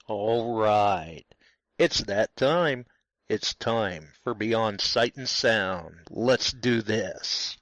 All right. It's that time. It's time for Beyond Sight and Sound. Let's do this.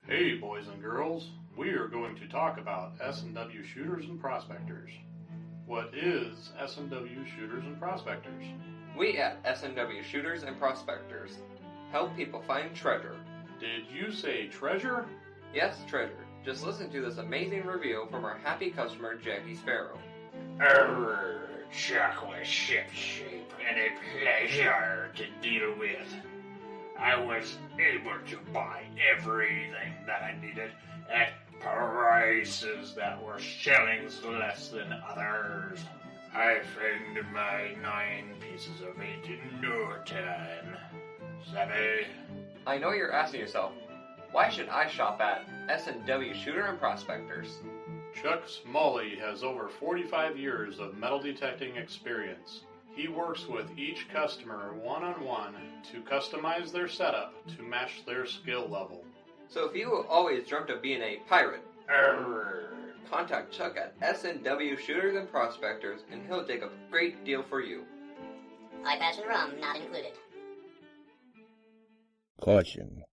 Hey boys and girls, we are going to talk about S&W shooters and prospectors. What is S&W shooters and prospectors? We at S&W Shooters and Prospectors help people find treasure. Did you say treasure? Yes, treasure. Just listen to this amazing review from our happy customer, Jackie Sparrow. Chocolate ship shape and a pleasure to deal with. I was able to buy everything that I needed at prices that were shillings less than others. I found my 9 pieces of 8 in no time. Savvy? I know you're asking yourself, why should I shop at S&W Shooter and Prospectors? Chuck Smalley has over 45 years of metal detecting experience. He works with each customer one-on-one to customize their setup to match their skill level. So if you always dreamt of being a pirate, contact Chuck at S&W Shooters and Prospectors and he'll take a great deal for you. Eye patch and rum not included. Caution.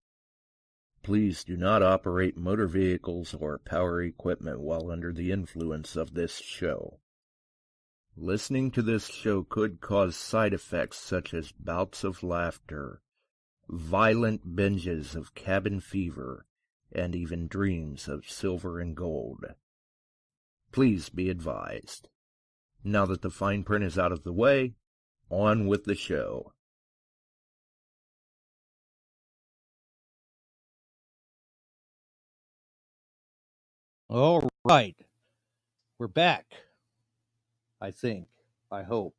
Please do not operate motor vehicles or power equipment while under the influence of this show. Listening to this show could cause side effects such as bouts of laughter, violent binges of cabin fever, and even dreams of silver and gold. Please be advised. Now that the fine print is out of the way, on with the show. All right. We're back. I think. I hope.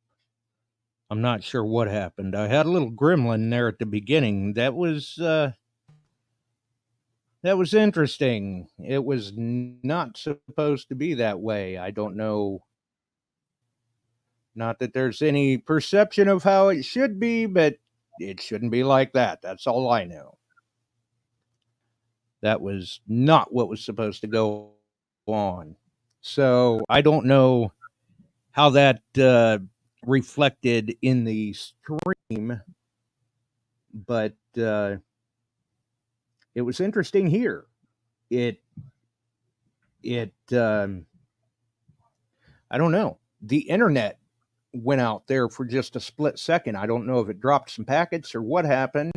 I'm not sure what happened. I had a little gremlin there at the beginning. That was interesting. It was not supposed to be that way. I don't know. Not that there's any perception of how it should be, but it shouldn't be like that. That's all I know. That was not what was supposed to go on. So I don't know how that reflected in the stream, but it was interesting here. I don't know. The internet went out there for just a split second. I don't know if it dropped some packets or what happened,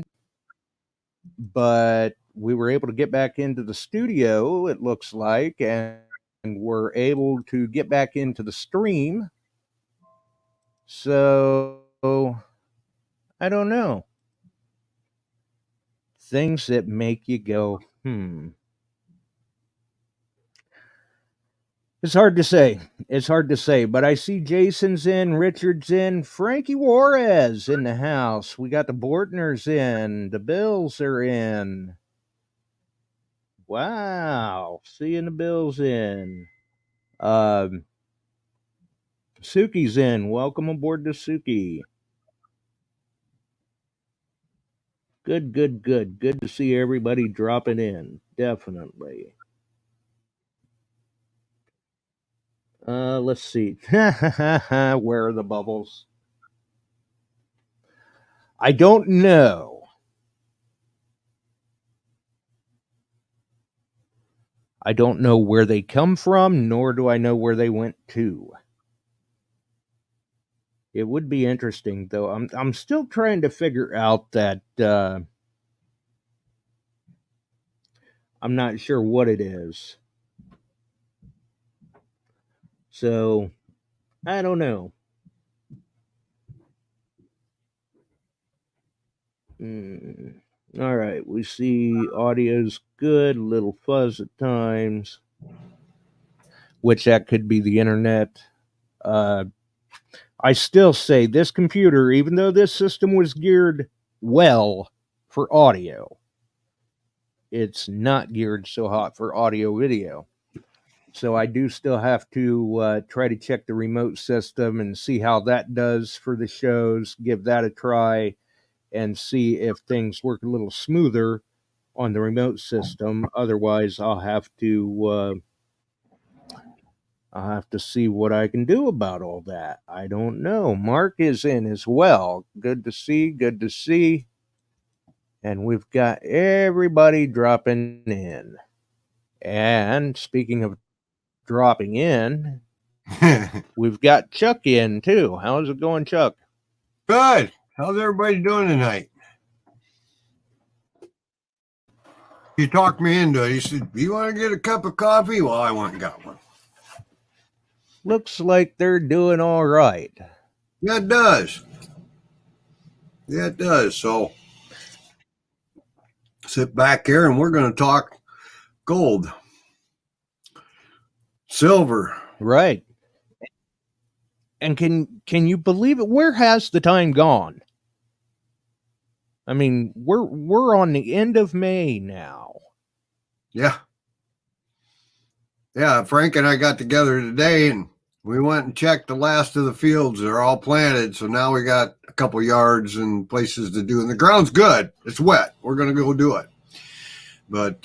but we were able to get back into the studio, it looks like, and we're able to get back into the stream. So, I don't know. Things that make you go, It's hard to say. It's hard to say, but I see Jason's in, Richard's in, Frankie Juarez in the house. We got the Bortners in, the Bills are in. Wow, seeing the Bills in. Suki's in. Welcome aboard to Suki. Good. Good to see everybody dropping in. Definitely. Let's see. Where are the bubbles? I don't know. I don't know where they come from, nor do I know where they went to. It would be interesting, though. I'm still trying to figure out that I'm not sure what it is. So I don't know. All right, we see audio's good, little fuzz at times, which that could be the internet. I still say this computer, even though this system was geared well for audio, it's not geared so hot for audio video. So I do still have to try to check the remote system and see how that does for the shows, give that a try, and see if things work a little smoother on the remote system. Otherwise, I'll have to see what I can do about all that. I don't know. Mark is in as well. Good to see. And we've got everybody dropping in. And speaking of dropping in, we've got Chuck in too. How's it going, Chuck? Good. How's everybody doing tonight? You talked me into it. You said, you want to get a cup of coffee? Well, I went and got one. Looks like they're doing all right. Yeah, it does. Yeah, it does. So sit back here and we're going to talk gold, silver. Right. And can you believe it? Where has the time gone? I mean, we're on the end of May now. Yeah. Yeah, Frank and I got together today and we went and checked the last of the fields. They're all planted. So now we got a couple yards and places to do. And the ground's good. It's wet. We're going to go do it. But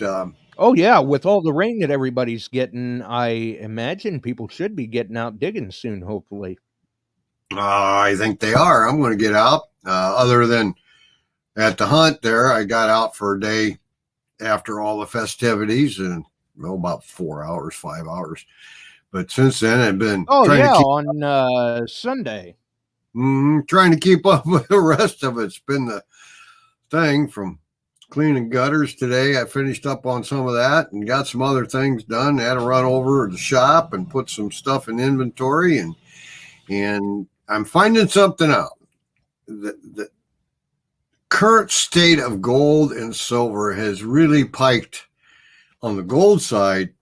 oh, yeah. With all the rain that everybody's getting, I imagine people should be getting out digging soon, hopefully. I think they are. I'm going to get out. Other than at the hunt there, I got out for a day after all the festivities and about 4 hours, 5 hours. But since then, I've been on Sunday. Trying to keep up with the rest of it. It's been the thing from cleaning gutters today. I finished up on some of that and got some other things done. I had to run over to the shop and put some stuff in inventory, and I'm finding something out. The current state of gold and silver has really piked. On the gold side,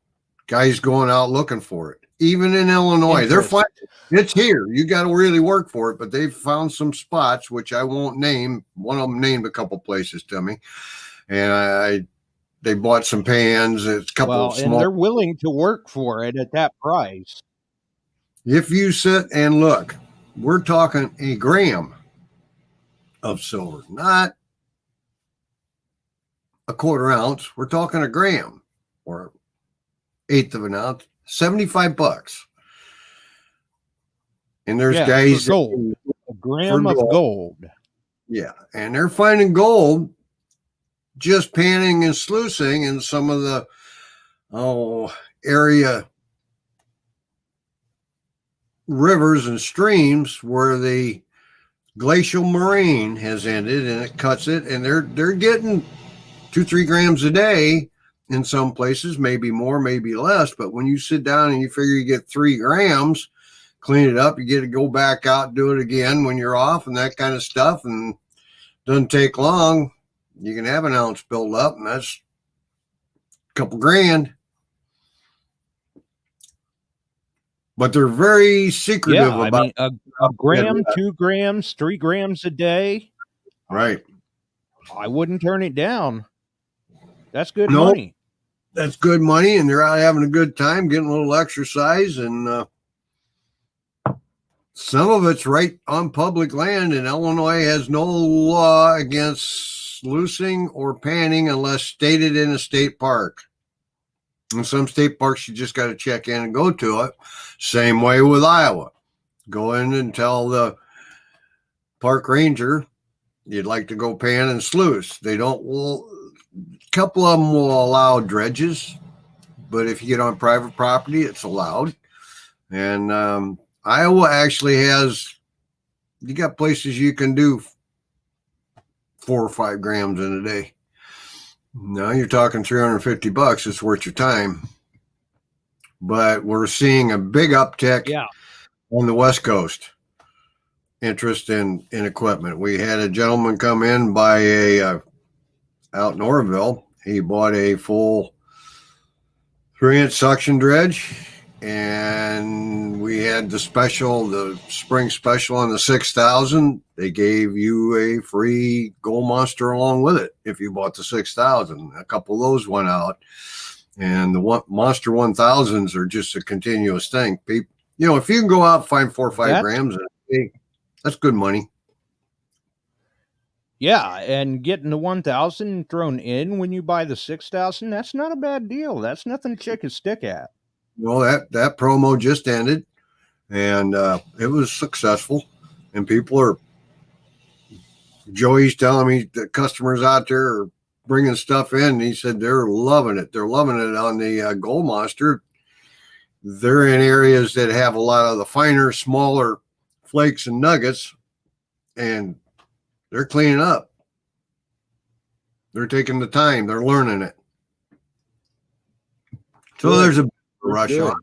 guys going out looking for it. Even in Illinois, they're finding it's here. You got to really work for it, but they've found some spots, which I won't name. One of them named a couple places to me, and they bought some pans. It's a couple of small. And they're willing to work for it at that price. If you sit and look, we're talking a gram of silver, not a quarter ounce. We're talking a gram or eighth of an ounce, $75. And there's guys for gold. A gram of gold. Yeah, and they're finding gold just panning and sluicing in some of the area rivers and streams where the glacial moraine has ended, and it cuts it, and they're getting 2-3 grams a day in some places, maybe more, maybe less. But when you sit down and you figure you get 3 grams, clean it up, you get to go back out, do it again when you're off and that kind of stuff. And doesn't take long. You can have an ounce build up, and that's a couple grand. But they're very secretive about. I mean, a gram, 2 grams, 3 grams a day. Right. I wouldn't turn it down. That's good money. That's good money, and they're out having a good time, getting a little exercise, and some of it's right on public land, and Illinois has no law against sluicing or panning unless stated in a state park. In some state parks, you just got to check in and go to it. Same way with Iowa. Go in and tell the park ranger you'd like to go pan and sluice. They don't. Well, a couple of them will allow dredges, but if you get on private property, it's allowed. And Iowa actually has. You got places you can do 4 or 5 grams in a day. Now you're talking $350. It's worth your time. But we're seeing a big uptick on the West Coast. Interest in equipment. We had a gentleman come in buy out in Orville. He bought a full 3-inch suction dredge, and we had the spring special on the 6,000. They gave you a free Gold Monster along with it if you bought the 6,000. A couple of those went out, and the Monster 1000s are just a continuous thing. People, if you can go out and find 4 or 5 grams, that's good money. Yeah, and getting the 1,000 thrown in when you buy the 6,000, that's not a bad deal. That's nothing to shake a stick at. Well, that promo just ended, and it was successful. And Joey's telling me the customers out there are bringing stuff in. And he said they're loving it. They're loving it on the Gold Monster. They're in areas that have a lot of the finer, smaller flakes and nuggets, and they're cleaning up. They're taking the time. They're learning it. So there's a rush on.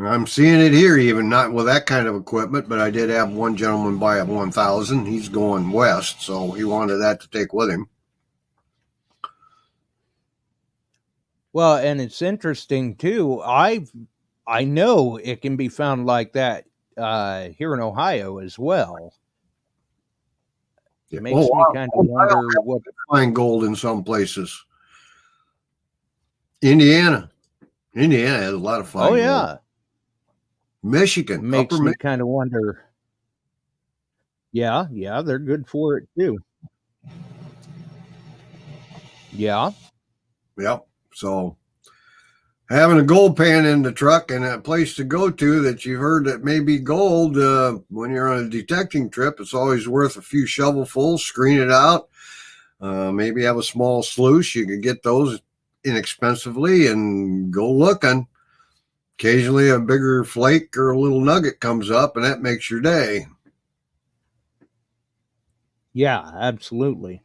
I'm seeing it here, even not with that kind of equipment, but I did have one gentleman buy a 1,000. He's going west, so he wanted that to take with him. Well, and it's interesting too. I know it can be found like that here in Ohio as well. It makes me kind of wonder what find gold in some places. Indiana has a lot of fine. Oh yeah, gold. Michigan makes me kind of wonder. Yeah, they're good for it too. Yeah. Yep. So having a gold pan in the truck and a place to go to that you've heard that may be gold when you're on a detecting trip, it's always worth a few shovelfuls, screen it out. Maybe have a small sluice. You can get those inexpensively and go looking. Occasionally a bigger flake or a little nugget comes up, and that makes your day. Yeah, absolutely.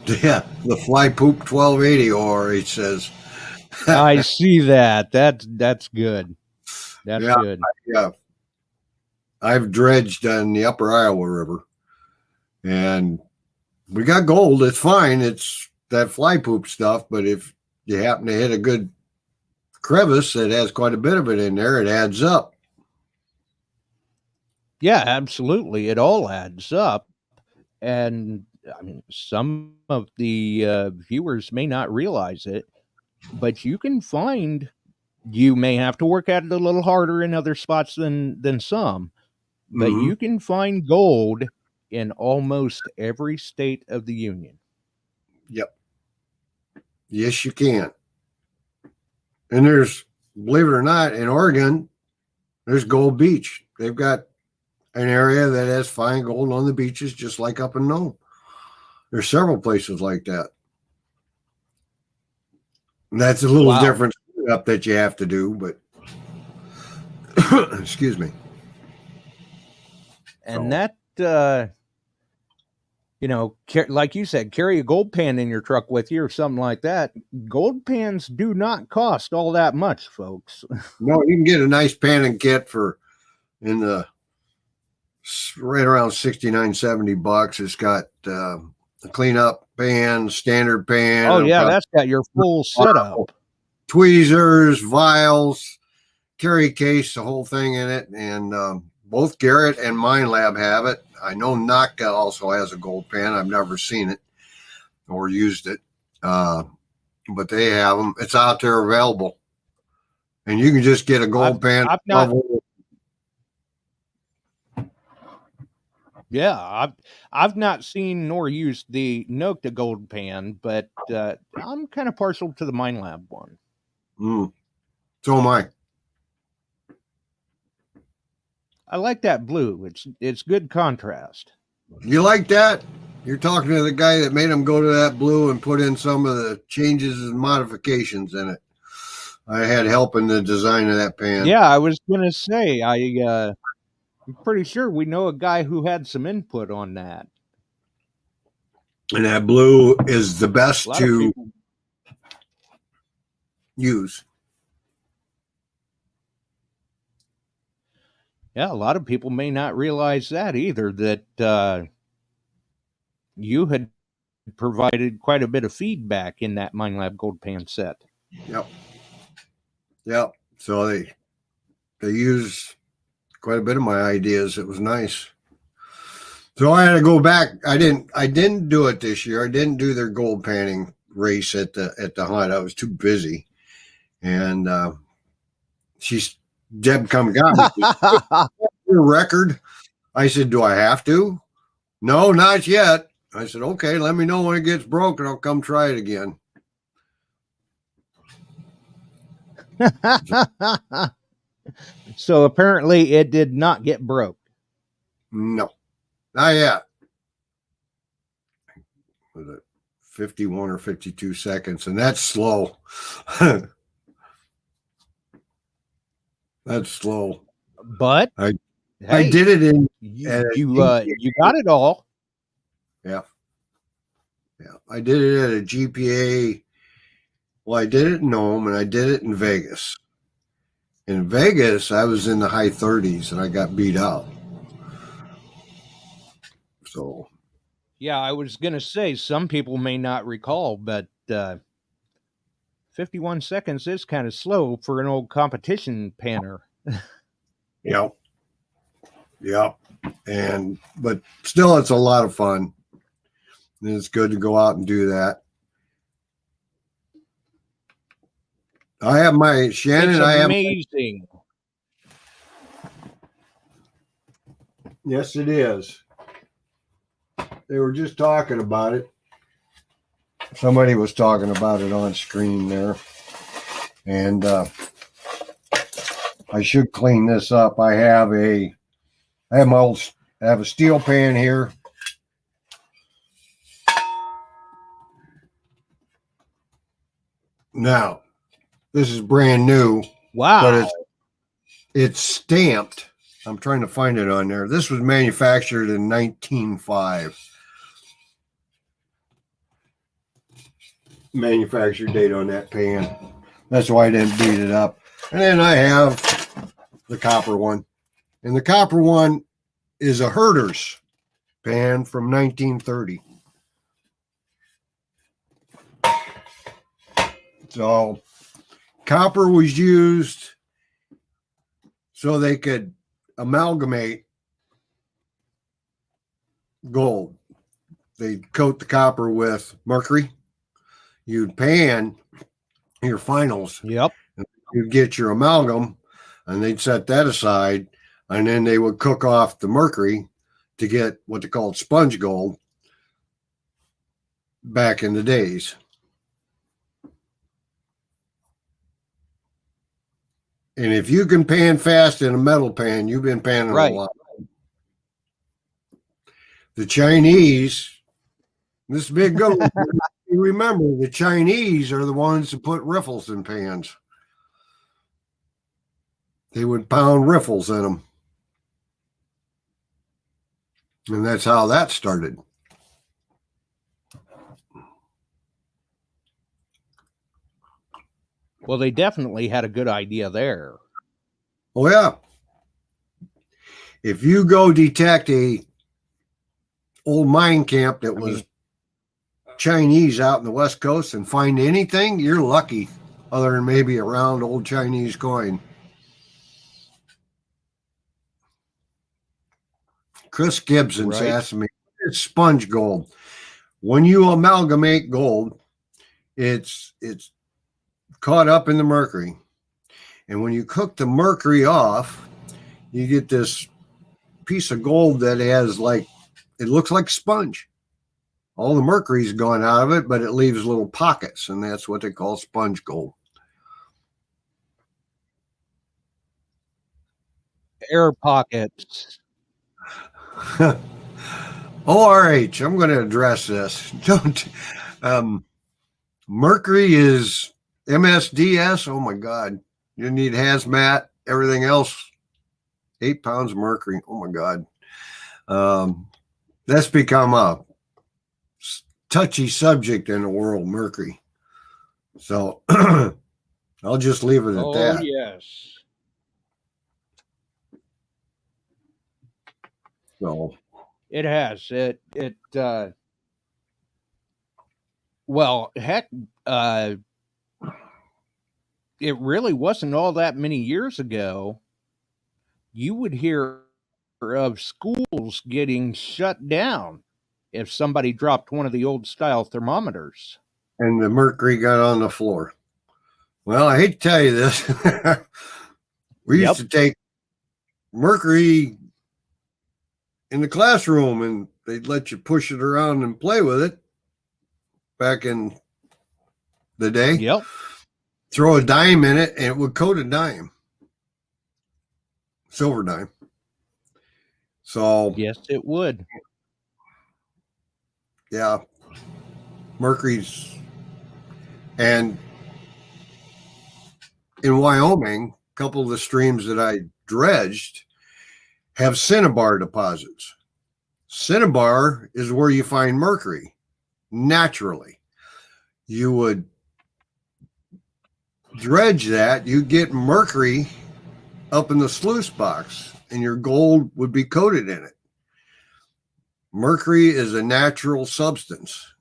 Yeah, the fly poop 1280, or he says. I see that. That's good. That's good. Yeah. I've dredged on the upper Iowa River, and we got gold. It's fine. It's that fly poop stuff, but if you happen to hit a good crevice that has quite a bit of it in there, it adds up. Yeah, absolutely. It all adds up. And I mean, some of the viewers may not realize it, but you may have to work at it a little harder in other spots than some, but you can find gold in almost every state of the union. Yep. Yes, you can. And there's, believe it or not, in Oregon, there's Gold Beach. They've got an area that has fine gold on the beaches, just like up in Nome. There's several places like that. And that's a little different setup that you have to do, but excuse me. And that, like you said, carry a gold pan in your truck with you or something like that. Gold pans do not cost all that much, folks. No, you can get a nice pan and kit right around $69-70. It's got a cleanup pan, standard pan. Oh yeah, that's got your full setup. Tweezers, vials, carry case, the whole thing in it. And both Garrett and Mine Lab have it. I know Naka also has a gold pan. I've never seen it or used it, but they have them. It's out there available, and you can just get a gold pan. Yeah, I've not seen nor used the Nokta gold pan, but I'm kind of partial to the Mine Lab one. So am I. I like that blue. It's good contrast. You like that? You're talking to the guy that made him go to that blue and put in some of the changes and modifications in it. I had help in the design of that pan. Yeah, I was gonna say I'm pretty sure we know a guy who had some input on that. And that blue is the best A lot of to people- use. Yeah, a lot of people may not realize that either, that you had provided quite a bit of feedback in that Mine Lab gold pan set. Yep. So they use quite a bit of my ideas. It was nice. So I had to go back. I didn't do it this year. I didn't do their gold panning race at the hunt. I was too busy. And Deb come got me. Your record. I said, do I have to? No, not yet. I said, okay, let me know when it gets broken. I'll come try it again. So apparently it did not get broke. No, not yet. Was it 51 or 52 seconds? And that's slow. That's slow. But I did it in you got it all. Yeah. I did it at a GPA. Well, I did it in Nome and I did it in Vegas. In Vegas, I was in the high 30s and I got beat out. So, yeah, I was gonna say some people may not recall, but 51 seconds is kind of slow for an old competition panner. Yep. But still, it's a lot of fun. And it's good to go out and do that. I have my Shannon. It's amazing. Yes, it is. They were just talking about it. Somebody was talking about it on screen there. And I should clean this up. I have a steel pan here. Now, this is brand new. Wow. But it's stamped. I'm trying to find it on there. This was manufactured in 1905. Manufactured date on that pan. That's why I didn't beat it up. And then I have the copper one. And the copper one is a Herder's pan from 1930. So copper was used so they could amalgamate gold. They'd coat the copper with mercury. You'd pan your finals. Yep. You'd get your amalgam, and they'd set that aside, and then they would cook off the mercury to get what they called sponge gold back in the days. And if you can pan fast in a metal pan, you've been panning a lot. The Chinese, this is big go. You remember, the Chinese are the ones that put riffles in pans. They would pound riffles in them. And that's how that started. Well, they definitely had a good idea there. Oh, yeah. If you go detect a old mine camp that was Chinese out in the West Coast and find anything, you're lucky, other than maybe a round old Chinese coin. Chris Gibson's asking me, it's sponge gold. When you amalgamate gold, it's caught up in the mercury. And when you cook the mercury off, you get this piece of gold that has like it looks like sponge. All the mercury's gone out of it, but it leaves little pockets, and that's what they call sponge gold. Air pockets. ORH, I'm going to address this. Don't. Mercury is MSDS. Oh my God. You need hazmat, everything else. 8 pounds of mercury. Oh my God. That's become a touchy subject in the world, mercury. So I'll just leave it at that. Oh, yes. So It has. Well, heck, it really wasn't all that many years ago. You would hear of schools getting shut down if somebody dropped one of the old style thermometers. and the mercury got on the floor. Well, I hate to tell you this. We used to take mercury in the classroom and they'd let you push it around and play with it back in the day. Yep. Throw a dime in it and it would coat a dime. Silver dime. So Yes, it would. yeah, mercury's, and in Wyoming, a couple of the streams that I dredged have cinnabar deposits. Cinnabar is where you find mercury naturally. You would dredge that, you get mercury up in the sluice box, and your gold would be coated in it. Mercury is a natural substance.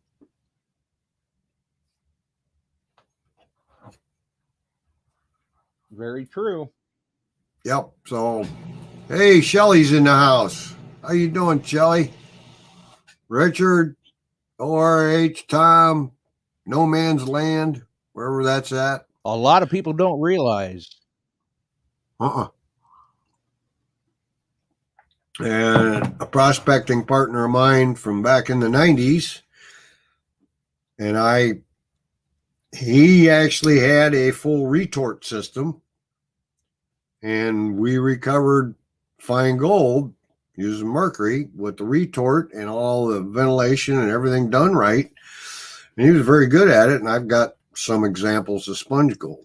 Very true. Yep. So, hey, Shelly's in the house. How you doing, Shelly? Richard, ORH, Tom, No Man's Land, wherever that's at. A lot of people don't realize. And a prospecting partner of mine from back in the 90s, and he actually had a full retort system, and we recovered fine gold using mercury with the retort and all the ventilation and everything done right. And he was very good at it, and I've got some examples of sponge gold.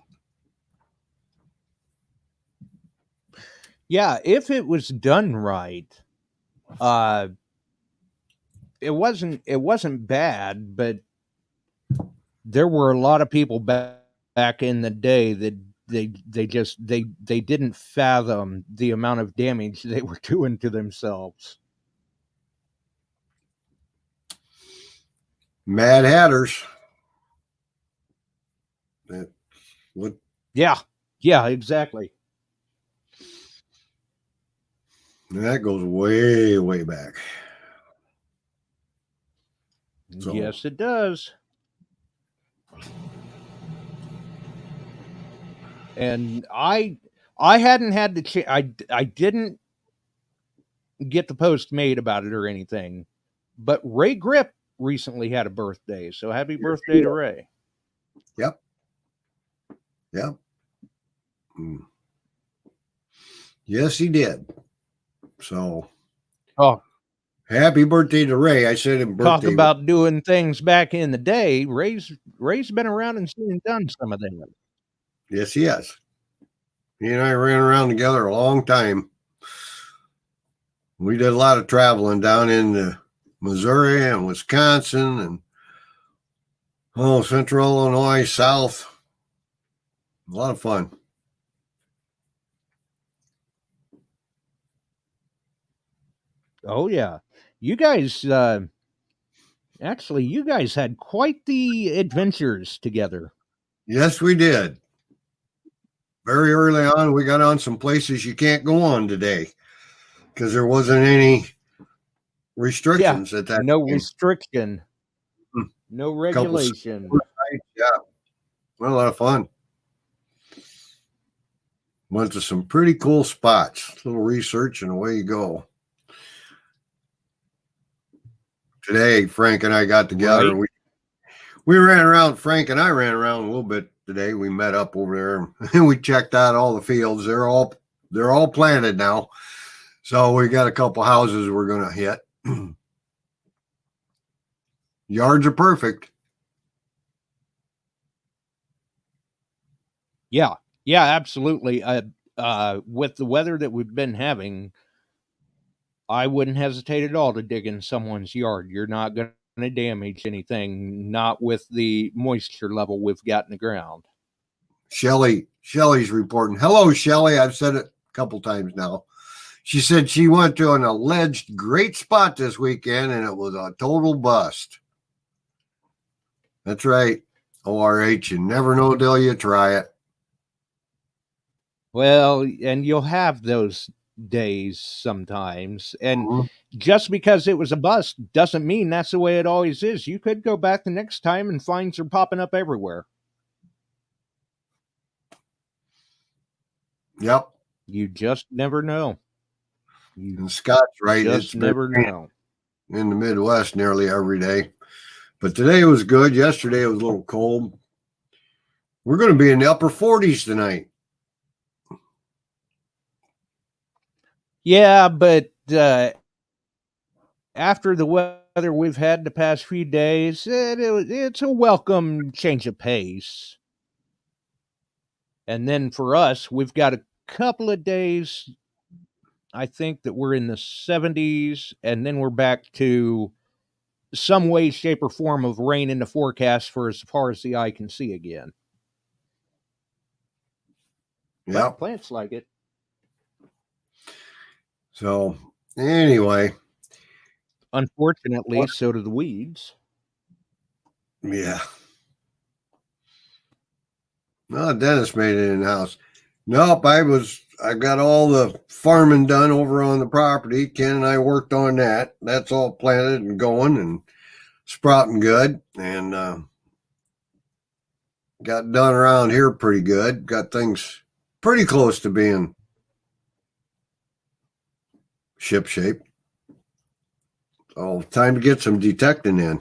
Yeah, if it was done right, it wasn't bad, but there were a lot of people back in the day that they didn't fathom the amount of damage they were doing to themselves. Mad Hatters. Yeah, exactly. That goes way, way back. So, yes, it does. And I hadn't had the I didn't get the post made about it or anything, but Ray Grip recently had a birthday, so happy birthday to Ray. Yep. Yes, he did. So, happy birthday to Ray. I said him birthday. Talk about doing things back in the day. Ray's been around and seen and done some of them. Yes, he has. He and I ran around together a long time. We did a lot of traveling down in Missouri and Wisconsin and Central Illinois, South. A lot of fun. Oh yeah, you guys. Actually, you guys had quite the adventures together. Yes, we did. Very early on, we got on some places you can't go on today because there wasn't any restrictions at that no time. Restriction, no regulation. Yeah, well, a lot of fun. Went to some pretty cool spots. A little research and away you go. today. Frank and I got together. Right. We ran around. Frank and I ran around a little bit today. We met up over there and we checked out all the fields. They're all planted now. So we got a couple houses we're going to hit. Yards are perfect. Yeah, absolutely. With the weather that we've been having, I wouldn't hesitate at all to dig in someone's yard. You're not going to damage anything, not with the moisture level we've got in the ground. Shelly's reporting. Hello, Shelly. I've said it a couple times now. She said she went to an alleged great spot this weekend and it was a total bust. That's right. ORH, you never know till you try it. Well, and you'll have those days sometimes. And just because it was a bust doesn't mean that's the way it always is. You could go back the next time and finds are popping up everywhere. Yep. You just never know. And Scott's right. Just never know. In the Midwest nearly every day. But today was good. Yesterday it was a little cold. We're going to be in the upper 40s tonight. Yeah, but after the weather we've had the past few days, it's a welcome change of pace. And then for us, we've got a couple of days, I think, that we're in the 70s, and then we're back to some way, shape, or form of rain in the forecast for as far as the eye can see again. Yeah, plants like it. So anyway, unfortunately, so do the weeds. Yeah. No, Dennis made it in the house. Nope, I got all the farming done over on the property. Ken and I worked on that. That's all planted and going and sprouting good. And got done around here pretty good. Got things pretty close to being ship shape. So time to get some detecting in.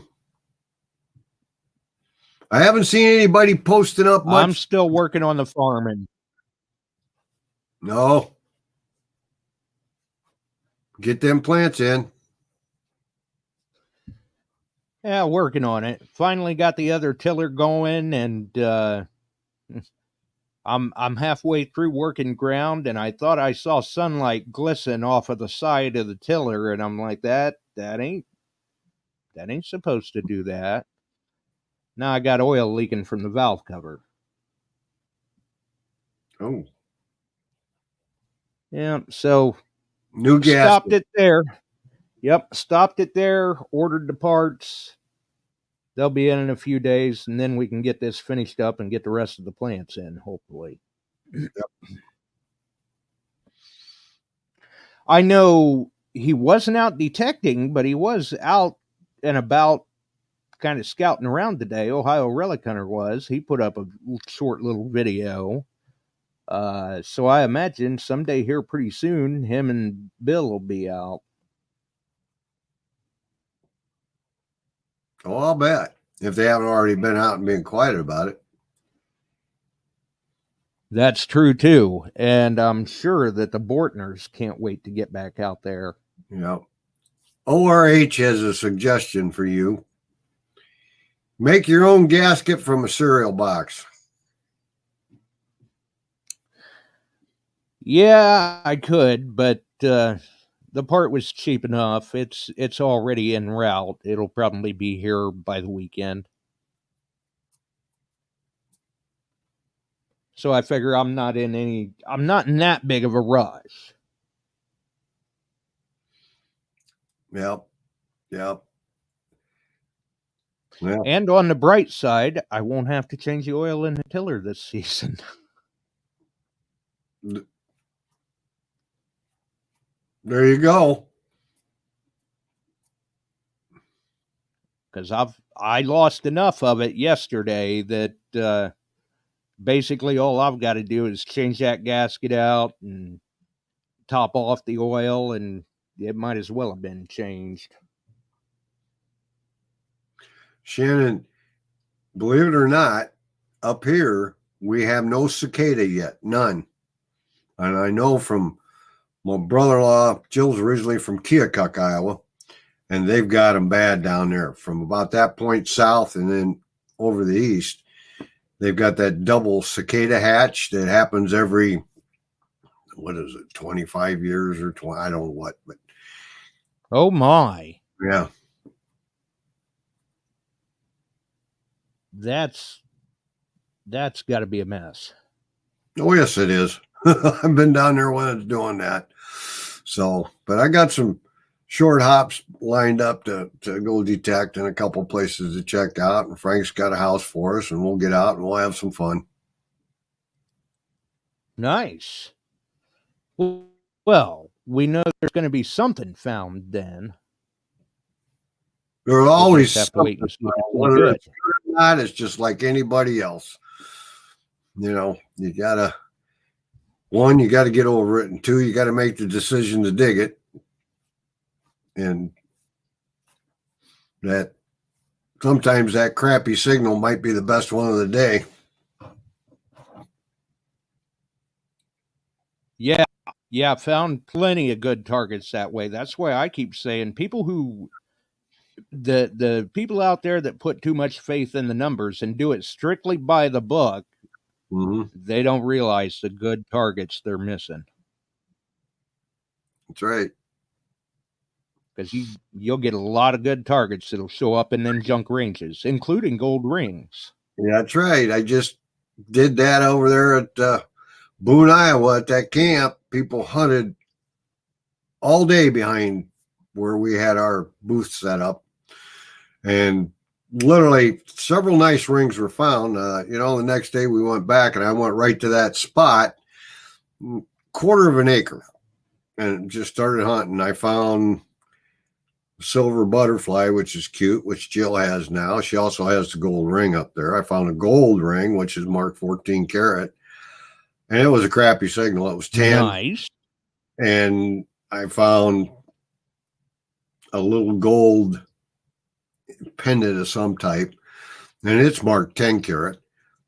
I haven't seen anybody posting up much. I'm still working on the farming. No. Get them plants in. Yeah, working on it. Finally got the other tiller going, and I'm halfway through working ground, and I thought I saw sunlight glisten off of the side of the tiller, and I'm like, that ain't supposed to do that. Now I got oil leaking from the valve cover. Oh. Yeah, so new gas. Stopped it there. Yep, stopped it there, ordered the parts. They'll be in a few days, and then we can get this finished up and get the rest of the plants in, hopefully. Yep. I know he wasn't out detecting, but he was out and about kind of scouting around today. Ohio Relic Hunter was. He put up a short little video. So I imagine someday here pretty soon, him and Bill will be out. Oh, I'll bet. If they haven't already been out and been quiet about it. That's true, too. And I'm sure that the Bortners can't wait to get back out there. Yeah. ORH has a suggestion for you. Make your own gasket from a cereal box. Yeah, I could, but the part was cheap enough. It's already en route. It'll probably be here by the weekend. So I figure I'm not in that big of a rush. Yep. Yep. Yeah. And on the bright side, I won't have to change the oil in the tiller this season. There you go. Because I lost enough of it yesterday that basically all I've got to do is change that gasket out and top off the oil, and it might as well have been changed. Shannon, believe it or not, up here, we have no cicada yet. None. And I know from my brother-in-law, Jill's originally from Keokuk, Iowa, and they've got them bad down there. From about that point south and then over the east, they've got that double cicada hatch that happens every, 25 years or 20, I don't know what, but. Oh, my. Yeah. That's got to be a mess. Oh, yes, it is. I've been down there when it's doing that. So, but I got some short hops lined up to go detect and a couple places to check out. And Frank's got a house for us, and we'll get out and we'll have some fun. Nice. Well, we know there's going to be something found then. There's always have to wait and see whether it's good or not, it's just like anybody else. You know, you gotta get over it, and two, you gotta make the decision to dig it. And that sometimes that crappy signal might be the best one of the day. Yeah, found plenty of good targets that way. That's why I keep saying people who the people out there that put too much faith in the numbers and do it strictly by the book, they don't realize the good targets they're missing. That's right. Because you'll get a lot of good targets that'll show up in them junk ranges, including gold rings. Yeah, that's right. I just did that over there at Boone, Iowa, at that camp. People hunted all day behind where we had our booth set up. And literally several nice rings were found. The next day we went back and I went right to that spot, 1/4 of an acre, and just started hunting. I found silver butterfly, which is cute, which Jill has now. She also has the gold ring up there. I found a gold ring, which is marked 14 karat, and it was a crappy signal. It was 10. Nice. And I found a little gold pendant of some type, and it's marked 10 karat.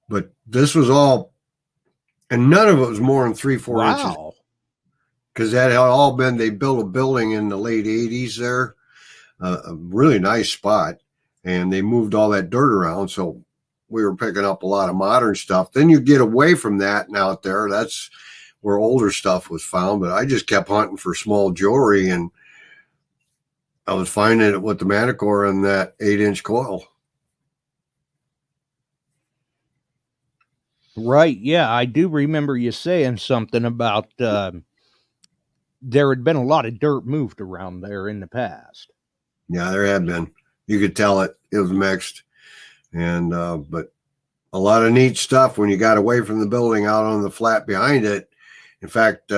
But this was all, and none of it was more than 3-4 inches. Because that had all been, they built a building in the late 80s there, a really nice spot, and they moved all that dirt around. So we were picking up a lot of modern stuff. Then you get away from that and out there, that's where older stuff was found. But I just kept hunting for small jewelry, and I was finding it with the MANTICORE and that 8-inch coil. Right. Yeah, I do remember you saying something about there had been a lot of dirt moved around there in the past. Yeah, there had been. You could tell it was mixed. And but a lot of neat stuff when you got away from the building out on the flat behind it. In fact,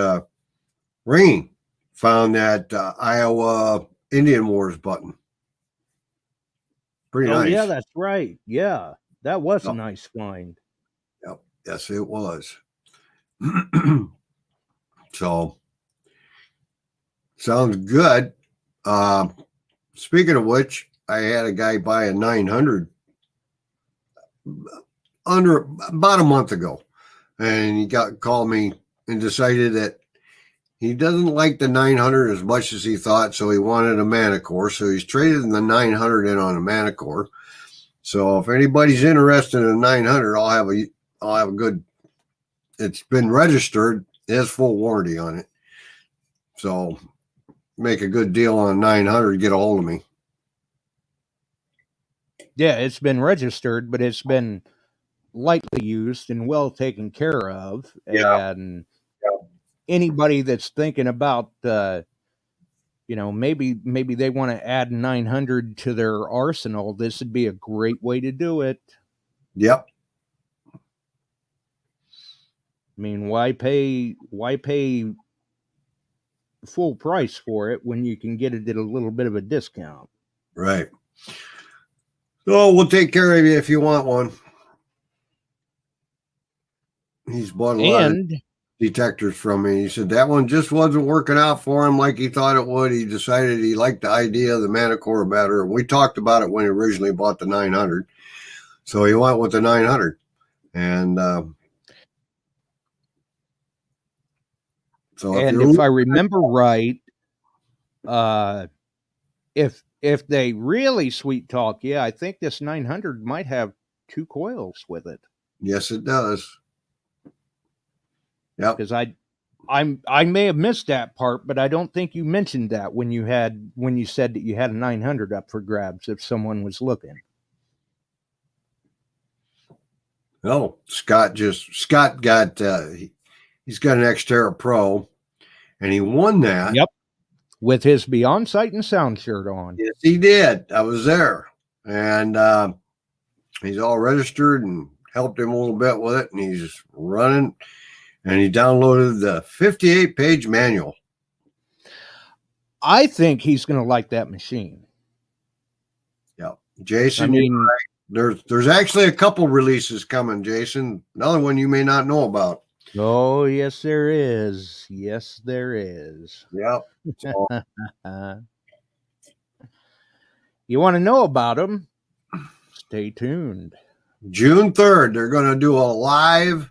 Rain found that Iowa Indian Wars button. Pretty nice. Yeah, that's right. Yeah, that was a nice find. Yep. Yes, it was. So, sounds good. Speaking of which, I had a guy buy a 900 under about a month ago, and he called me and decided that he doesn't like the 900 as much as he thought, so he wanted a MANTICORE. So he's traded the 900 in on a MANTICORE. So if anybody's interested in a 900, I'll have a good. It's been registered. It has full warranty on it. So make a good deal on 900. Get a hold of me. Yeah, it's been registered, but it's been lightly used and well taken care of. Yeah. And anybody that's thinking about, maybe they want to add 900 to their arsenal, this would be a great way to do it. Yep. I mean, why pay full price for it when you can get it at a little bit of a discount? Right. So we'll take care of you if you want one. He's bought a lot. detectors from me. He said that one just wasn't working out for him like he thought it would. He decided he liked the idea of the MANTICORE better. We talked about it when he originally bought the 900. So he went with the 900. And so if I remember right, if they really sweet talk, I think this 900 might have 2 coils with it. Yes, it does. Yep. Because I may have missed that part, but I don't think you mentioned that when you said that you had a 900 up for grabs if someone was looking. No, Scott got he's got an XTREME Pro, and he won that. Yep, with his Beyond Sight and Sound shirt on. Yes, he did. I was there, and he's all registered and helped him a little bit with it, and he's running. And he downloaded the 58-page manual. I think he's going to like that machine. Yeah, Jason. There's actually a couple releases coming, Jason. Another one you may not know about. Oh, yes, there is. Yes, there is. Yep. So, you want to know about them? Stay tuned. June 3rd, they're going to do a live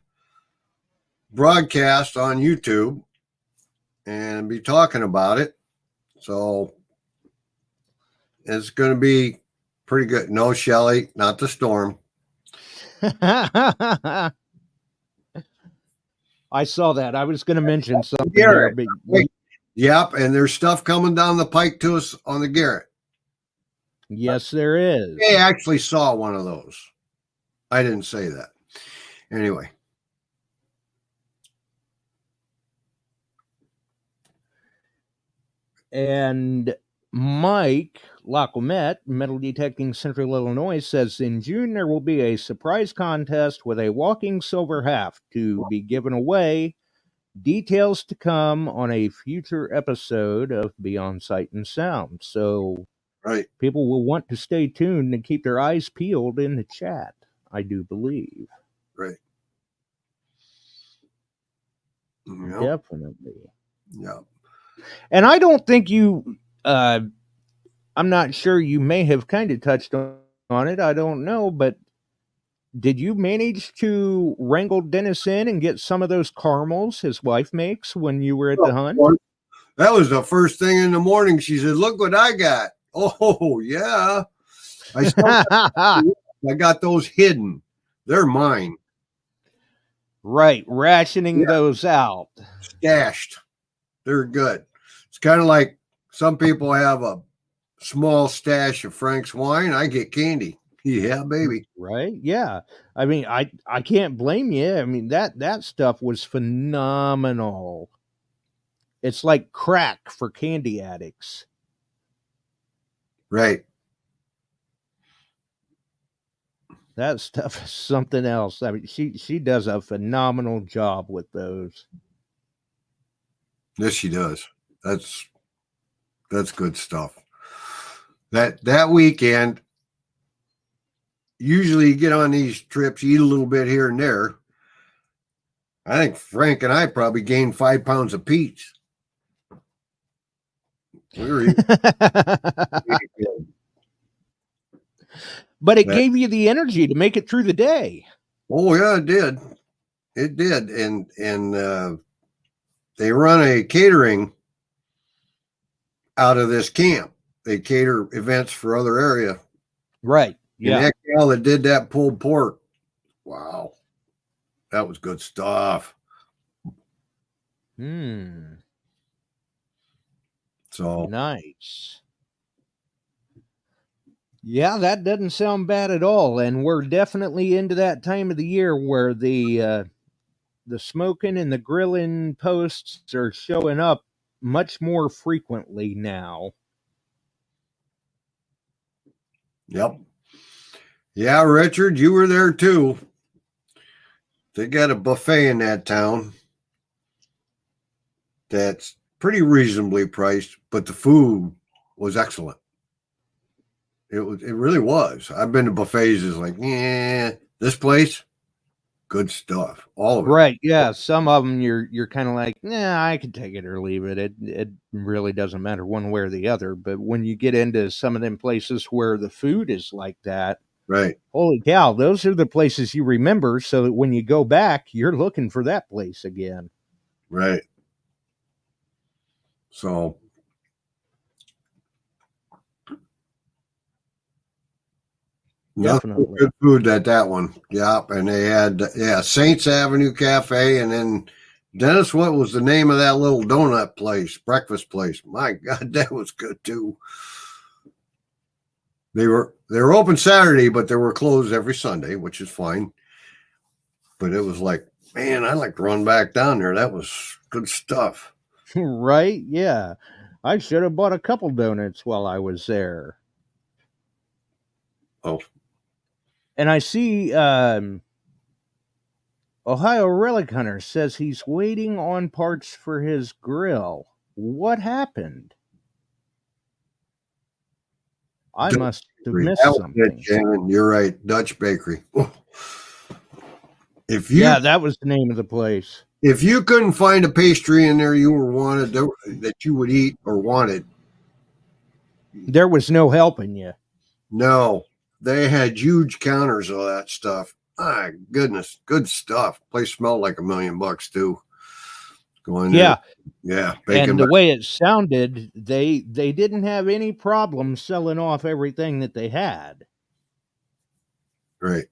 broadcast on YouTube and be talking about it. So it's going to be pretty good. No, Shelly, not the storm. I saw that. I was going to mention something there, but yep, and there's stuff coming down the pike to us on the Garrett. Yes, there is. I actually saw one of those. I didn't say that. Anyway. And Mike Lacomette, Metal Detecting Central Illinois, says in June there will be a surprise contest with a walking silver half to be given away. Details to come on a future episode of Beyond Sight and Sound. So people will want to stay tuned and keep their eyes peeled in the chat, I do believe. Right. Yep. Definitely. Yeah. And I don't think you, I'm not sure, you may have kind of touched on it. I don't know, but did you manage to wrangle Dennis in and get some of those caramels his wife makes when you were at the hunt? That was the first thing in the morning. She said, "Look what I got." Oh, yeah. I got those hidden. They're mine. Right. Rationing those out. Stashed. They're good. It's kind of like some people have a small stash of Frank's wine. I get candy. Yeah, baby. Right. Yeah. I mean, I can't blame you. I mean, that stuff was phenomenal. It's like crack for candy addicts. Right. That stuff is something else. I mean, she does a phenomenal job with those. Yes, she does. That's good stuff. That weekend, usually you get on these trips, you eat a little bit here and there. I think Frank and I probably gained 5 pounds of peach. We were eating. But it gave you the energy to make it through the day. Oh yeah, it did. It did. And they run a catering out of this camp. They cater events for other area. Right. Yeah. And that gal that did that pulled pork. Wow. That was good stuff. So nice. Yeah, that doesn't sound bad at all. And we're definitely into that time of the year where the smoking and the grilling posts are showing up much more frequently now. Yep. Yeah, Richard, you were there too. They got a buffet in that town that's pretty reasonably priced, but the food was excellent. It really was. I've been to buffets. It's like, yeah, this place, good stuff. All of it. Right. Yeah. Some of them you're kind of like, nah, I could take it or leave it. It really doesn't matter one way or the other. But when you get into some of them places where the food is like that, Right. holy cow, those are the places you remember. So that when you go back, you're looking for that place again. Right. So Definitely. good food at that one. Yep. And they had Saints Avenue Cafe, and then Dennis, what was the name of that little donut place, breakfast place? My God, that was good too. They were open Saturday, but they were closed every Sunday, which is fine. But it was like, man, I'd like to run back down there. That was good stuff. Right? Yeah. I should have bought a couple donuts while I was there. Oh. And I see Ohio Relic Hunter says he's waiting on parts for his grill. What happened? I must have missed something. Shannon, you're right. Dutch Bakery. Yeah, that was the name of the place. If you couldn't find a pastry in there you wanted that you would eat or wanted, there was no helping you. No, they had huge counters of that stuff. My goodness, good stuff. Place smelled like $1 million too. Going yeah, yeah. And the way it sounded, they didn't have any problem selling off everything that they had. Right.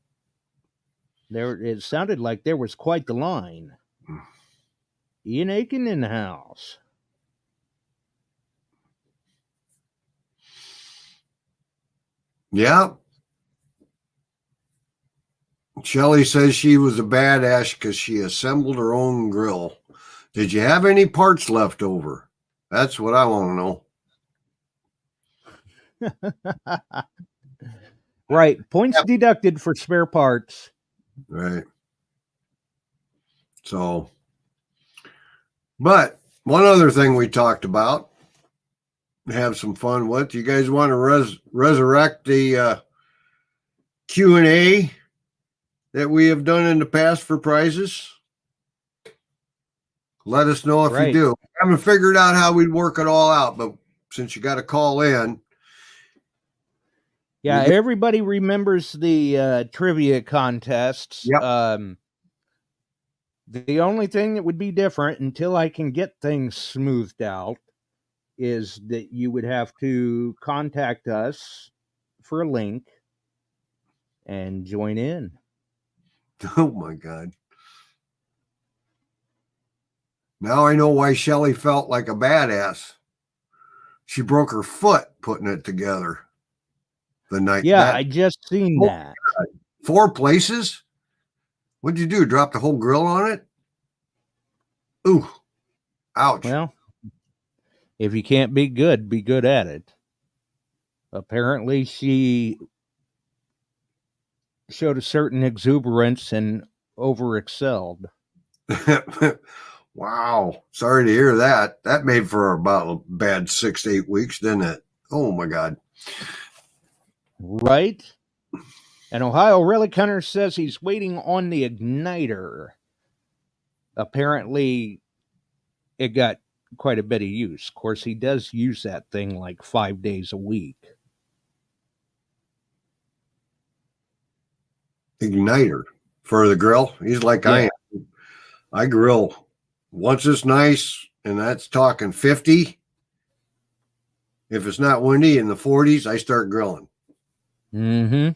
It sounded like there was quite the line. Ian Aiken in the house. Yeah. Shelly says she was a badass because she assembled her own grill. Did you have any parts left over? That's what I want to know. Right. Points deducted for spare parts. Right. So, but one other thing we talked about, have some fun with. You guys want to resurrect the Q&A that we have done in the past for prizes? Let us know if you do. I haven't figured out how we'd work it all out, but since you got to call in. Yeah, everybody remembers the trivia contests. Yep. The only thing that would be different until I can get things smoothed out is that you would have to contact us for a link and join in. Oh my God. Now I know why Shelly felt like a badass. She broke her foot putting it together the night. Yeah, I just seen that. God. 4 places? What'd you do? Drop the whole grill on it? Ooh. Ouch. Well, if you can't be good at it. Apparently she showed a certain exuberance and overexcelled. Wow. Sorry to hear that. That made for about a bad 6 to 8 weeks, didn't it? Oh my God. Right? And Ohio Relic Hunter says he's waiting on the igniter. Apparently it got quite a bit of use. Of course, he does use that thing like 5 days a week. Igniter for the grill. He's like, I am. I grill once it's nice, and that's talking 50. If it's not windy in the 40s, I start grilling. Mm-hmm.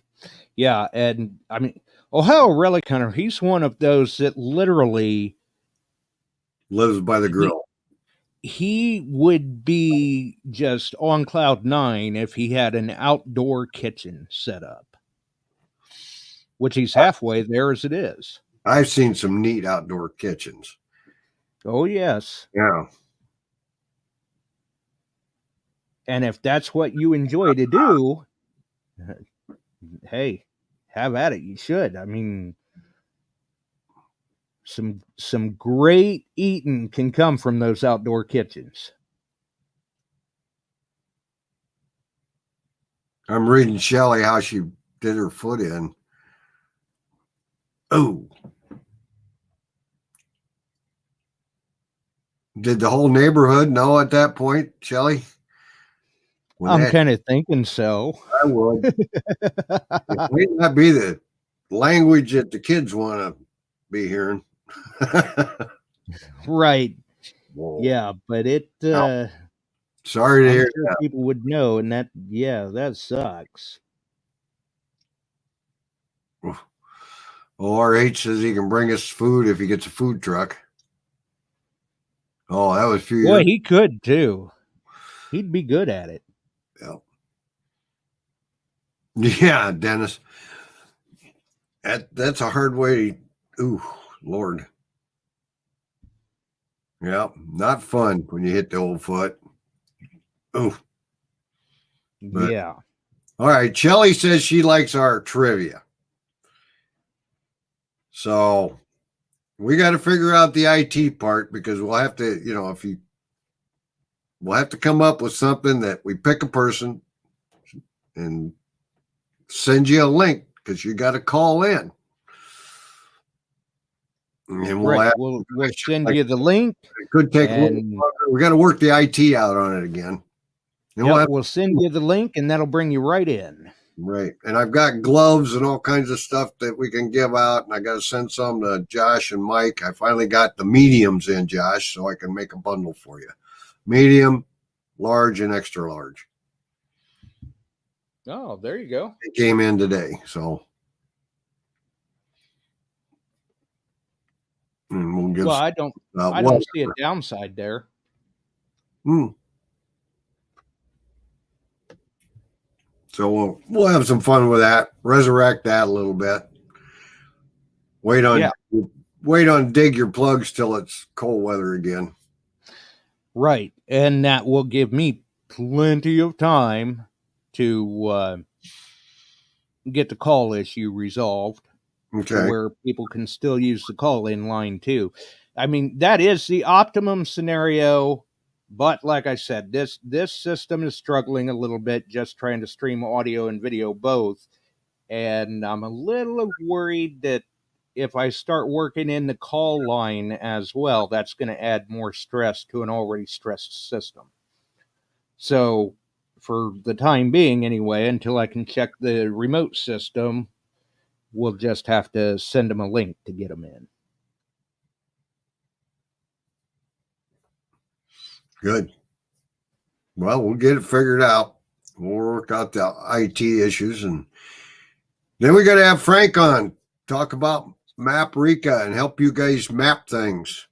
Yeah, and I mean, Ohio Relic Hunter, he's one of those that literally lives by the grill. He would be just on cloud 9 if he had an outdoor kitchen set up, which he's halfway there as it is. I've seen some neat outdoor kitchens. Oh, yes. Yeah. And if that's what you enjoy to do, hey, have at it. You should. I mean, some great eating can come from those outdoor kitchens. I'm reading Shelly how she did her foot in. Oh, Did the whole neighborhood know at that point, Shelley? I'm kind of thinking so. I would. It might not be the language that the kids want to be hearing. Right. Whoa. Yeah, but it Sorry to I'm hear sure that. people would know, and that sucks. ORH says he can bring us food if he gets a food truck. Oh, that was a few Boy, years. he could too. He'd be good at it. Yeah, Dennis. That's a hard way. Ooh, Lord. Yeah, not fun when you hit the old foot. Ooh. But, yeah. All right. Shelley says she likes our trivia. So we got to figure out the IT part because we'll have to, we'll have to come up with something that we pick a person and send you a link because you got to call in. And we'll send you the link. It could take a little longer. We got to work the IT out on it again. And we'll send you the link, and that'll bring you right in. Right. And I've got gloves and all kinds of stuff that we can give out. And I got to send some to Josh and Mike. I finally got the mediums in, Josh, so I can make a bundle for you. Medium, large, and extra large. Oh, there you go. It came in today. So. And we'll I don't see a downside there. So we'll have some fun with that. Resurrect that a little bit. Wait on dig your plugs till it's cold weather again. Right, and that will give me plenty of time to get the call issue resolved. Okay. Where people can still use the call-in line too. I mean, that is the optimum scenario, but like I said, this system is struggling a little bit just trying to stream audio and video both, and I'm a little worried that if I start working in the call line as well, that's going to add more stress to an already stressed system. So for the time being anyway, until I can check the remote system, we'll just have to send them a link to get them in. Good. Well, we'll get it figured out. We'll work out the IT issues. And then we got to have Frank on, talk about Maprika and help you guys map things.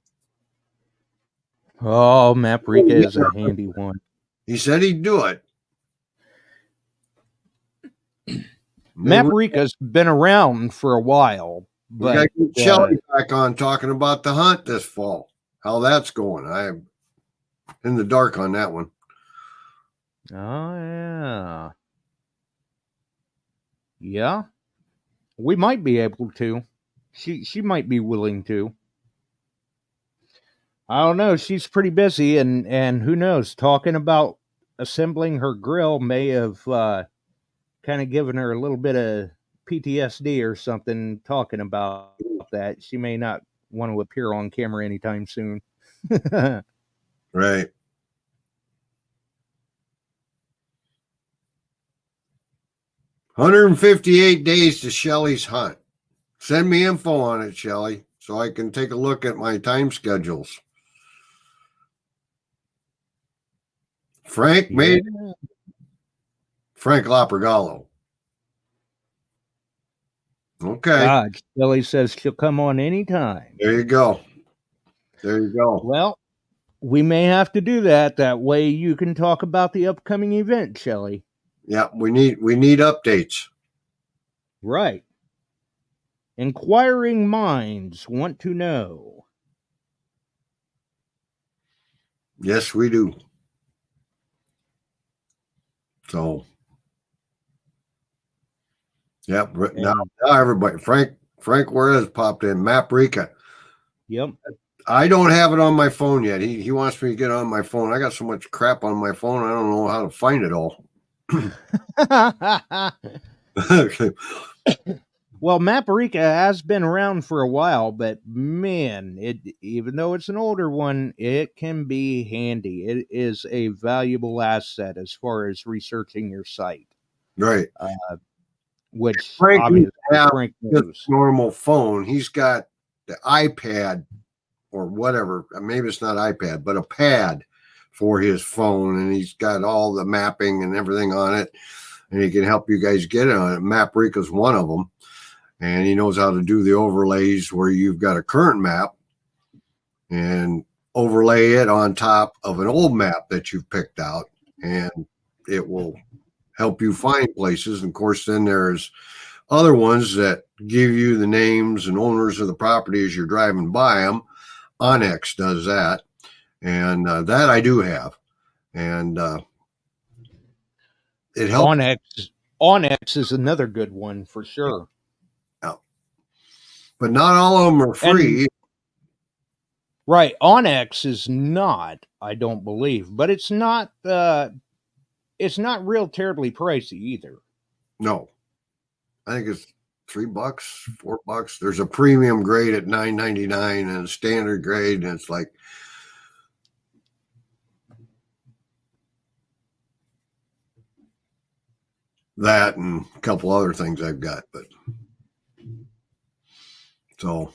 Oh, Maprika is a handy one. He said he'd do it. Maprika's been around for a while. But we got to get Shelley back on talking about the hunt this fall. How that's going. I'm in the dark on that one. Oh, yeah. Yeah. We might be able to. She might be willing to. I don't know. She's pretty busy, and who knows? Talking about assembling her grill may have kind of given her a little bit of PTSD or something talking about that. She may not want to appear on camera anytime soon. Right. $158 days to Shelley's hunt. Send me info on it, Shelley, so I can take a look at my time schedules. Frank made Frank Lopergallo. Okay. Shelley says she'll come on anytime. There you go. There you go. Well, we may have to do that. That way you can talk about the upcoming event, Shelley. Yeah, we need updates. Right. Inquiring minds want to know. Yes, we do. So, yeah, now everybody, Frank Juarez popped in. Maprika. Yep. I don't have it on my phone yet. He wants me to get on my phone. I got so much crap on my phone. I don't know how to find it all. Well, Maparica has been around for a while, but man, even though it's an older one, it can be handy. It is a valuable asset as far as researching your site, Right. which Frank obviously have Frank just knows. normal phone. He's got the iPad or whatever. Maybe it's not iPad, but a pad for his phone, and he's got all the mapping and everything on it, and he can help you guys get it on it. Maparica's one of them, and he knows how to do the overlays where you've got a current map and overlay it on top of an old map that you've picked out, and it will help you find places. And of course, then there's other ones that give you the names and owners of the property as you're driving by them. Onyx does that, and that I do have, and it helps. Onyx is another good one for sure. Yeah. But not all of them are free. Right, Onyx is not, I don't believe, but it's not real terribly pricey either. No, I think it's $3, $4. There's a premium grade at $9.99 and a standard grade, and it's like that and a couple other things I've got. But so,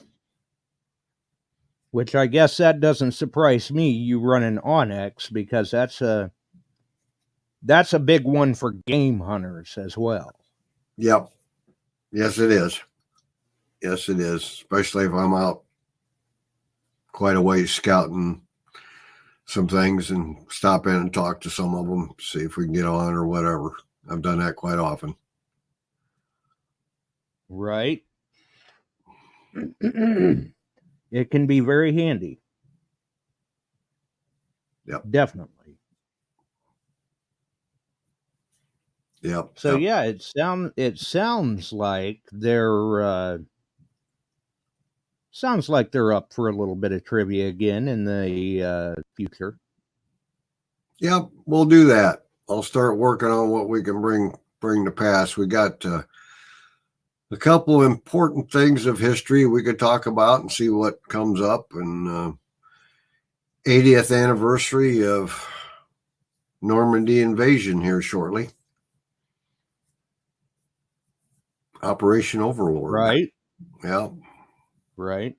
which I guess that doesn't surprise me. You run an Onyx because that's a big one for game hunters as well. yep. Yes, it is. Yes, it is. Especially if I'm out quite a ways scouting some things and stop in and talk to some of them, see if we can get on or whatever. I've done that quite often. Right. It can be very handy. Yep. Definitely. Yep. So yep. yeah, it sounds like they're up for a little bit of trivia again in the future. Yep, we'll do that. I'll start working on what we can bring to pass. We got a couple important things of history we could talk about and see what comes up. And 80th anniversary of Normandy invasion here shortly. Operation Overlord. Right. Yeah. Right.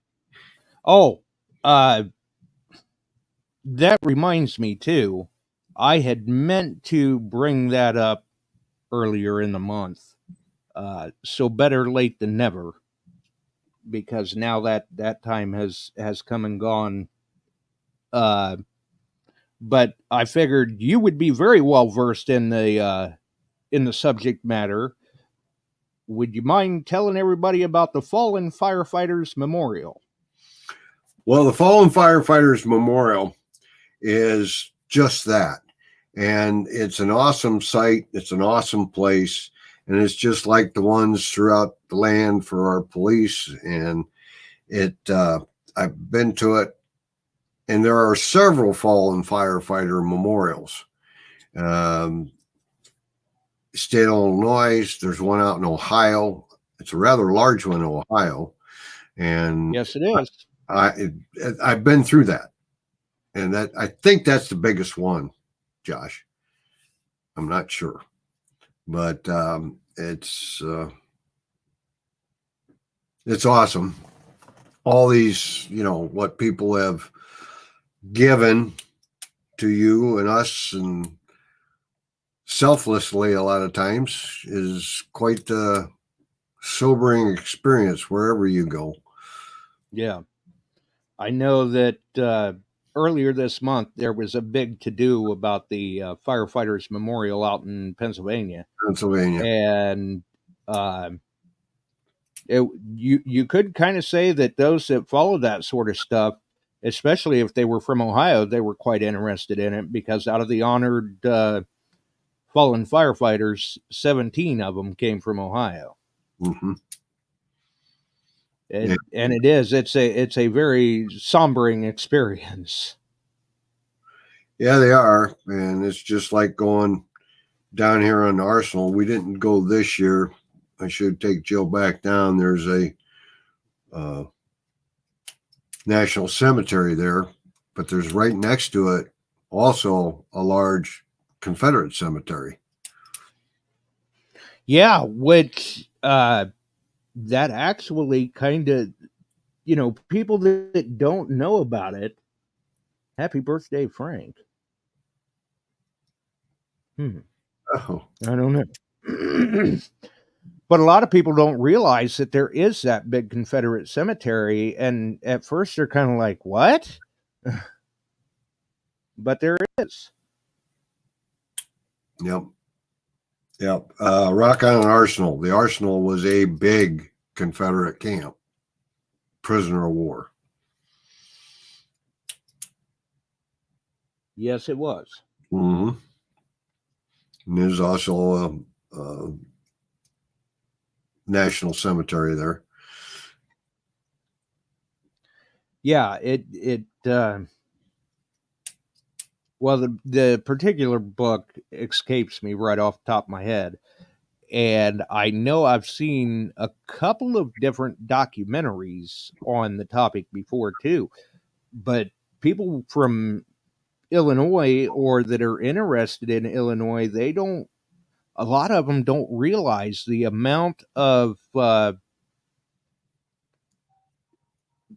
Oh, that reminds me too. I had meant to bring that up earlier in the month. So better late than never, because now that time has come and gone. But I figured you would be very well versed in the subject matter. Would you mind telling everybody about the Fallen Firefighters Memorial? Well, the Fallen Firefighters Memorial is just that. And it's an awesome site. It's an awesome place. And it's just like the ones throughout the land for our police. And I've been to it. And there are several fallen firefighter memorials. State of Illinois, there's one out in Ohio. It's a rather large one in Ohio. And yes, it is. I've been through that. And that I think that's the biggest one, Josh. I'm not sure. But it's awesome. All these, what people have given to you and us and selflessly a lot of times is quite a sobering experience wherever you go. Yeah. I know that earlier this month there was a big to-do about the Firefighters Memorial out in Pennsylvania. And you could kind of say that those that follow that sort of stuff, especially if they were from Ohio, they were quite interested in it, because out of the honored fallen firefighters, 17 of them came from Ohio. Mm-hmm. And it's a very sombering experience. Yeah, they are. And it's just like going down here on Arsenal. We didn't go this year. I should take Jill back down. There's a national cemetery there, but there's right next to it also a large Confederate cemetery. Yeah, which that actually kind of, people that don't know about it, happy birthday, Frank. Oh, I don't know. But a lot of people don't realize that there is that big Confederate cemetery, and at first they're kind of like, what? But there is. yep. Rock Island Arsenal. The Arsenal was a big Confederate camp, prisoner of war. Yes, it was. Mm-hmm. And there's also a national cemetery there. Yeah, well, the particular book escapes me right off the top of my head. And I know I've seen a couple of different documentaries on the topic before too. But people from Illinois or that are interested in Illinois, a lot of them don't realize the amount of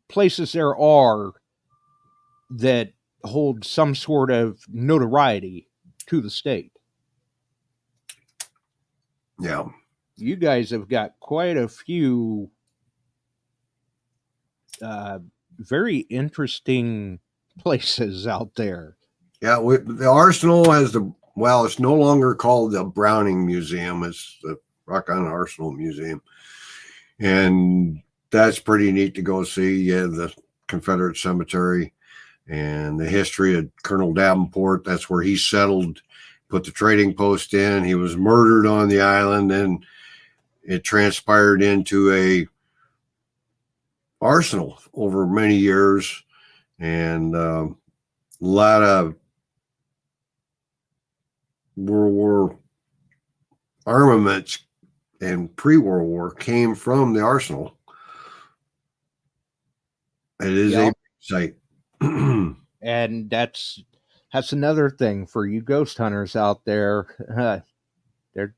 places there are that hold some sort of notoriety to the state. Yeah. You guys have got quite a few very interesting places out there. Yeah, the Arsenal has it's no longer called the Browning Museum. It's the Rock Island Arsenal Museum. And that's pretty neat to go see. Yeah, the Confederate Cemetery and the history of Colonel Davenport. That's where he settled, put the trading post in. He was murdered on the island, and it transpired into a arsenal over many years, and a lot of World War armaments and pre-World War came from the arsenal. It is a site. And that's another thing for you ghost hunters out there.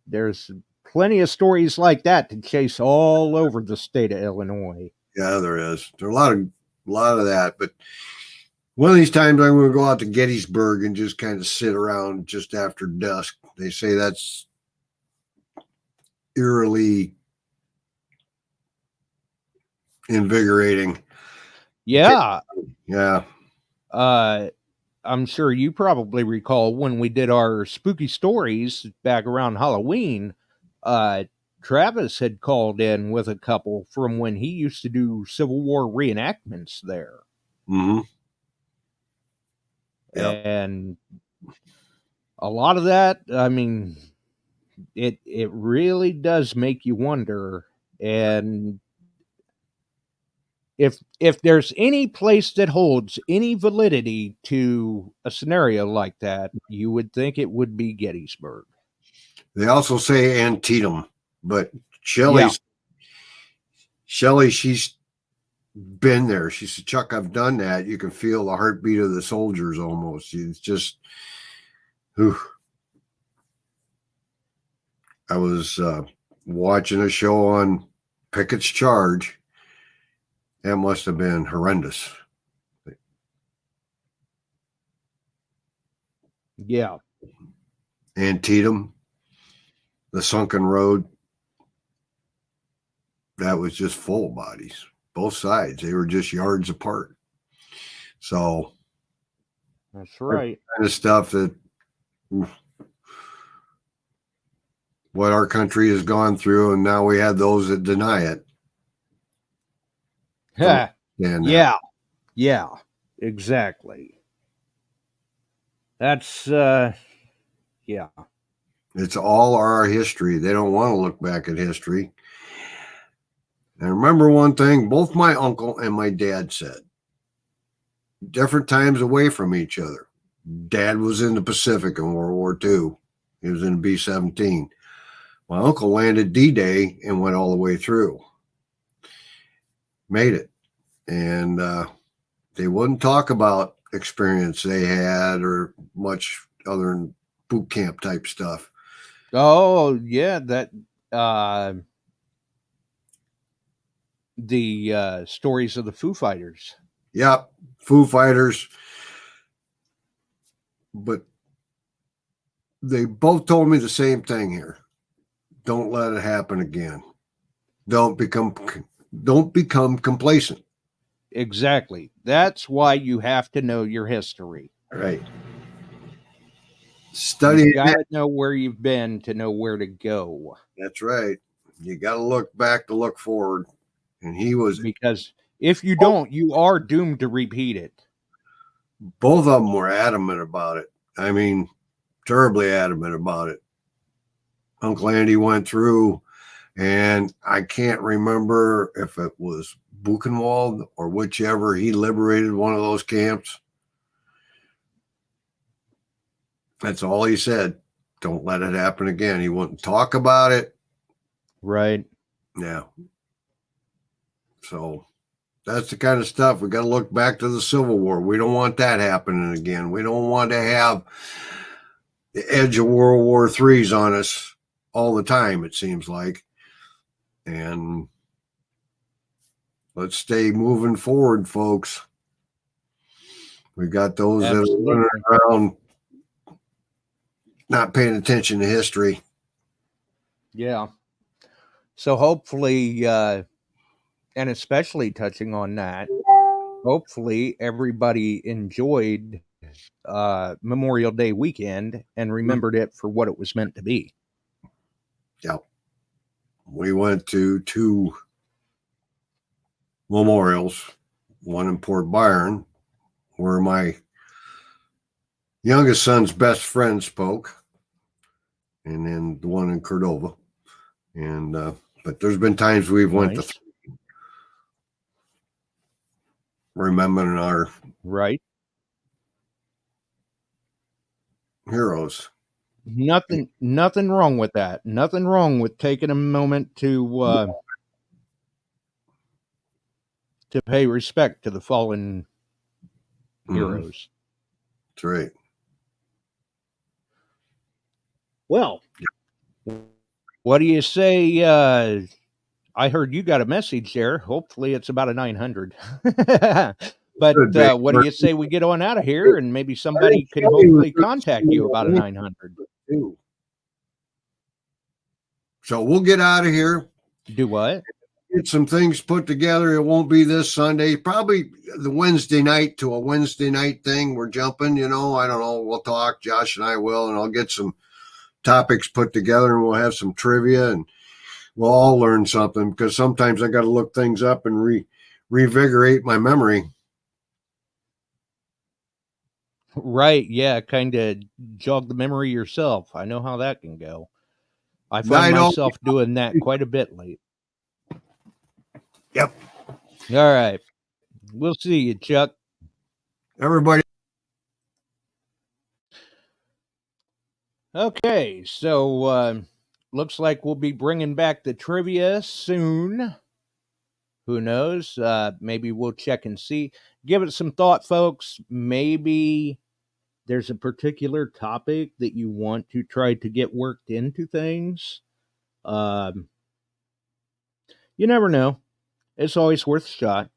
There's plenty of stories like that to chase all over the state of Illinois. Yeah, there is. There's a lot of that, but one of these times I'm going to go out to Gettysburg and just kind of sit around just after dusk. They say that's eerily invigorating. Yeah. Yeah. I'm sure you probably recall when we did our spooky stories back around Halloween, Travis had called in with a couple from when he used to do Civil War reenactments there. Mm-hmm. Yep. And a lot of that, I mean, it really does make you wonder. And if there's any place that holds any validity to a scenario like that, you would think it would be Gettysburg. They also say Antietam, but Shelley, she's been there. She said, Chuck, I've done that. You can feel the heartbeat of the soldiers almost. It's just, whew. I was watching a show on Pickett's Charge. That must have been horrendous. Yeah. Antietam, the sunken road, that was just full of bodies. Both sides. They were just yards apart. So that's right. Kind of stuff that what our country has gone through, and now we have those that deny it. Yeah, exactly. That's yeah. It's all our history. They don't want to look back at history. And remember one thing, both my uncle and my dad said, different times away from each other. Dad was in the Pacific in World War II. He was in B-17. My uncle landed D-Day and went all the way through. Made it. And they wouldn't talk about experience they had or much other than boot camp type stuff. Oh, yeah, that the stories of the Foo Fighters. Yep, Foo Fighters. But they both told me the same thing here. Don't let it happen again. Don't become complacent. Exactly. That's why you have to know your history. Right. Study. You got to know where you've been to know where to go. That's right. You got to look back to look forward. And he was, because if you don't, you are doomed to repeat it. Both of them were adamant about it. I mean, terribly adamant about it. Uncle Andy went through, and I can't remember if it was Buchenwald or whichever. He liberated one of those camps. That's all he said. Don't let it happen again. He wouldn't talk about it. Right. Yeah. So that's the kind of stuff. We got to look back to the Civil War. We don't want that happening again. We don't want to have the edge of World War III's on us all the time, it seems like. And let's stay moving forward, folks. We got those Absolutely. that are running around not paying attention to history. Yeah. So hopefully, and especially touching on that, hopefully everybody enjoyed Memorial Day weekend and remembered it for what it was meant to be. Yeah. We went to 2 memorials, one in Port Byron, where my youngest son's best friend spoke, and then the one in Cordova. And but there's been times we've went to remembering our heroes. Nothing wrong with that. Nothing wrong with taking a moment to pay respect to the fallen heroes. That's right. Well, what do you say? I heard you got a message there. Hopefully it's about a 900. But what do you say we get on out of here and maybe somebody can hopefully contact you about a 900? So we'll get out of here. Do what? Get some things put together. It won't be this Sunday. Probably the Wednesday night to a Wednesday night thing. We're jumping, I don't know. We'll talk. Josh and I will, and I'll get some topics put together, and we'll have some trivia, and we'll all learn something, because sometimes I got to look things up and revigorate my memory. Right. Yeah. Kind of jog the memory yourself. I know how that can go. I find myself doing that quite a bit lately. Yep. All right. We'll see you, Chuck. Everybody. Okay. So, looks like we'll be bringing back the trivia soon. Who knows? Maybe we'll check and see. Give it some thought, folks. Maybe there's a particular topic that you want to try to get worked into things. You never know. It's always worth a shot.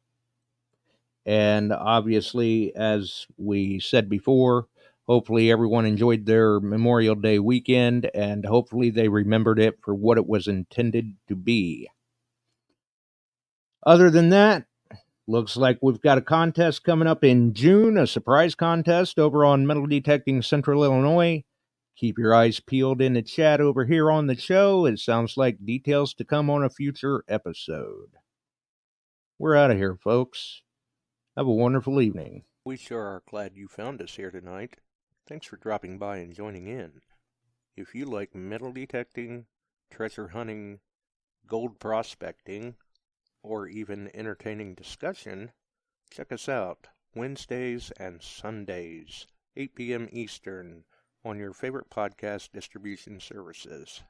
And obviously, as we said before, hopefully everyone enjoyed their Memorial Day weekend, and hopefully they remembered it for what it was intended to be. Other than that, looks like we've got a contest coming up in June, a surprise contest over on Metal Detecting Central Illinois. Keep your eyes peeled in the chat over here on the show. It sounds like details to come on a future episode. We're out of here, folks. Have a wonderful evening. We sure are glad you found us here tonight. Thanks for dropping by and joining in. If you like metal detecting, treasure hunting, gold prospecting, or even entertaining discussion, check us out Wednesdays and Sundays, 8 p.m. Eastern, on your favorite podcast distribution services.